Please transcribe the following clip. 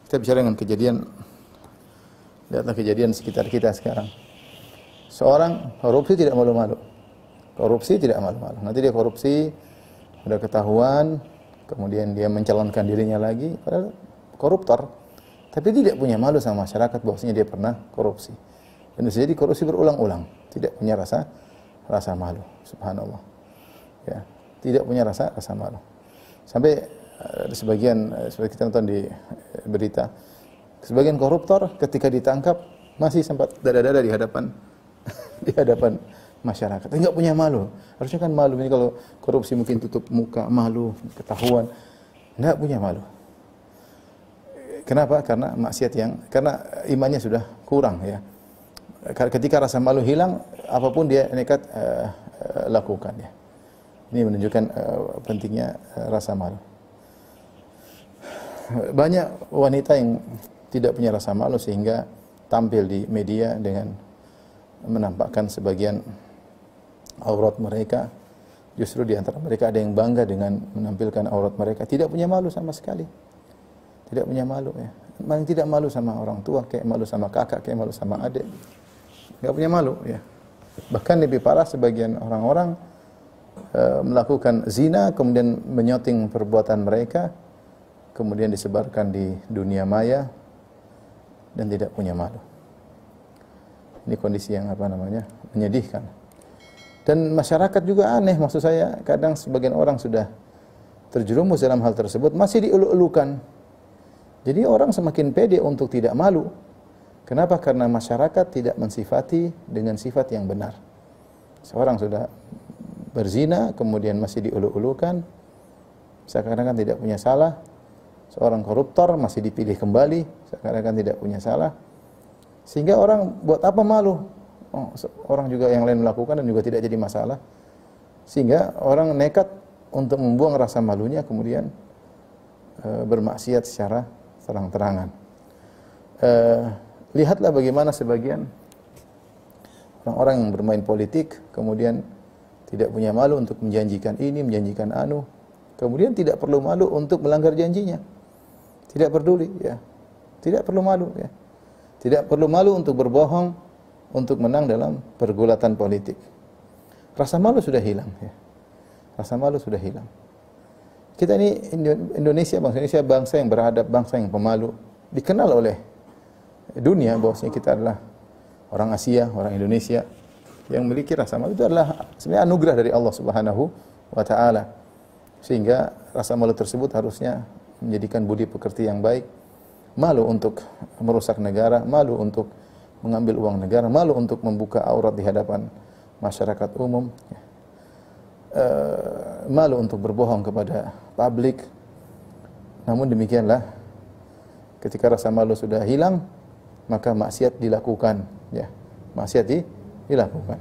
Kita bicara dengan kejadian, lihatlah kejadian sekitar kita sekarang. Seorang korupsi tidak malu-malu. Korupsi tidak malu-malu. Nanti dia korupsi, udah ketahuan, kemudian dia mencalonkan dirinya lagi, padahal koruptor. Tapi tidak punya malu sama masyarakat bahwasanya dia pernah korupsi. Dan bisa jadi korupsi berulang-ulang, tidak punya rasa malu. Subhanallah. Ya, tidak punya rasa malu. Sampai sebagian seperti kita nonton di berita, sebagian koruptor ketika ditangkap masih sempat dada-dada di hadapan di hadapan masyarakat. Enggak punya malu. Harusnya kan malu. Ini kalau korupsi mungkin tutup muka, malu, ketahuan. Enggak punya malu. Kenapa? Karena karena imannya sudah kurang ya. Ketika rasa malu hilang, apapun dia nekat lakukan ya. Ini menunjukkan pentingnya rasa malu. Banyak wanita yang tidak punya rasa malu sehingga tampil di media dengan menampakkan sebagian aurat mereka. Justru di antara mereka ada yang bangga dengan menampilkan aurat mereka, tidak punya malu sama sekali. Tidak punya malu ya. Memang tidak malu sama orang tua, kayak malu sama kakak, kayak malu sama adik. Enggak punya malu ya. Bahkan lebih parah sebagian orang-orang melakukan zina kemudian menyoting perbuatan mereka, kemudian disebarkan di dunia maya dan tidak punya malu. Ini kondisi yang menyedihkan. Dan masyarakat juga aneh, maksud saya, kadang sebagian orang sudah terjerumus dalam hal tersebut masih dielu-elukan. Jadi orang semakin pede untuk tidak malu. Kenapa? Karena masyarakat tidak mensifati dengan sifat yang benar. Seorang sudah berzina kemudian masih dielu-elukan, seakan-akan tidak punya salah. Seorang koruptor masih dipilih kembali, seakan-akan tidak punya salah. Sehingga orang buat apa malu? Orang juga yang lain melakukan dan juga tidak jadi masalah. Sehingga orang nekat untuk membuang rasa malunya kemudian bermaksiat secara terang-terangan. Lihatlah bagaimana sebagian orang-orang yang bermain politik kemudian tidak punya malu untuk menjanjikan ini, menjanjikan anu. Kemudian tidak perlu malu untuk melanggar janjinya. Tidak peduli ya. Tidak perlu malu ya. Tidak perlu malu untuk berbohong untuk menang dalam pergulatan politik. Rasa malu sudah hilang ya. Rasa malu sudah hilang. Kita ini Indonesia bangsa yang beradab, bangsa yang pemalu. Dikenal oleh dunia bahwasanya kita adalah orang Asia, orang Indonesia yang memiliki rasa malu. Itu adalah sebenarnya anugerah dari Allah Subhanahu wa taala. Sehingga rasa malu tersebut harusnya menjadikan budi pekerti yang baik. Malu untuk merusak negara, malu untuk mengambil uang negara, malu untuk membuka aurat di hadapan masyarakat umum, malu untuk berbohong kepada publik. Namun demikianlah, ketika rasa malu sudah hilang, maka maksiat dilakukan, ya, maksiat dilakukan.